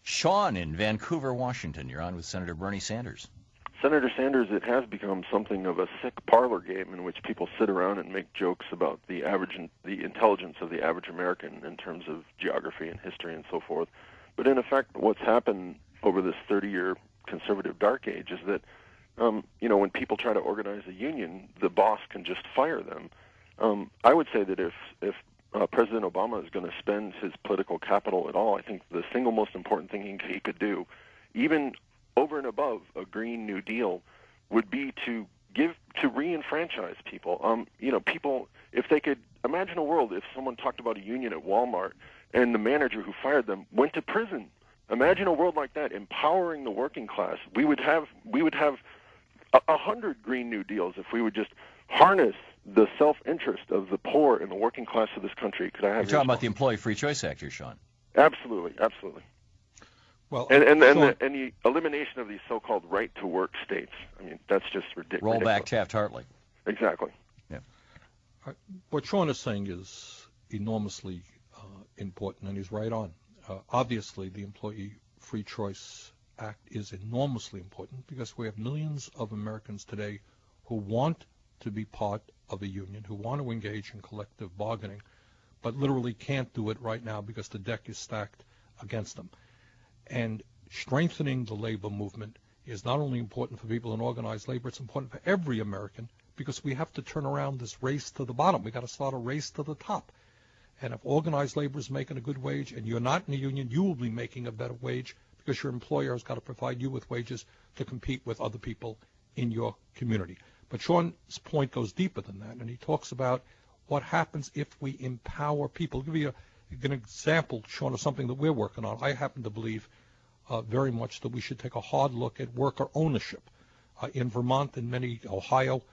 Sean in Vancouver, Washington. You're on with Senator Bernie Sanders. Senator Sanders, it has become something of a sick parlor game in which people sit around and make jokes about the intelligence of the average American in terms of geography and history and so forth. But in effect, what's happened over this 30-year conservative dark age is that, when people try to organize a union, the boss can just fire them. I would say that if President Obama is going to spend his political capital at all, I think the single most important thing he could do, even over and above a Green New Deal, would be to re-enfranchise people. People, if they could imagine a world if someone talked about a union at Walmart and the manager who fired them went to prison. Imagine a world like that, empowering the working class. We would have 100 Green New Deals if we would just harness the self-interest of the poor and the working class of this country. Could I have? You're talking about the Employee Free Choice Act here, Sean. Absolutely. Well, and the elimination of these so-called right-to-work states. I mean, that's just ridiculous. Roll back Taft-Hartley. Exactly. Yeah. What Sean is saying is enormously important, and he's right on. Obviously, the Employee Free Choice Act is enormously important because we have millions of Americans today who want to be part of a union, who want to engage in collective bargaining, but literally can't do it right now because the deck is stacked against them. And strengthening the labor movement is not only important for people in organized labor, it's important for every American because we have to turn around this race to the bottom. We've got to start a race to the top. And if organized labor is making a good wage and you're not in a union, you will be making a better wage because your employer has got to provide you with wages to compete with other people in your community. But Sean's point goes deeper than that, and he talks about what happens if we empower people. I'll give you an example, Sean, of something that we're working on. I happen to believe very much that we should take a hard look at worker ownership. In Vermont and many Ohio,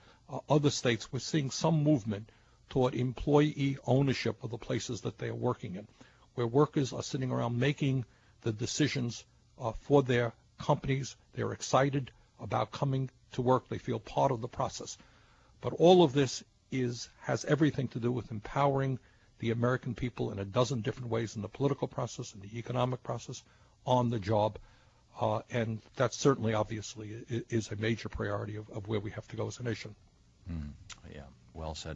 other states, we're seeing some movement toward employee ownership of the places that they are working in, where workers are sitting around making the decisions for their companies. They're excited about coming to work. They feel part of the process. But all of this has everything to do with empowering the American people in a dozen different ways in the political process, in the economic process, on the job. And that certainly, obviously, is a major priority of where we have to go as a nation. Yeah, well said.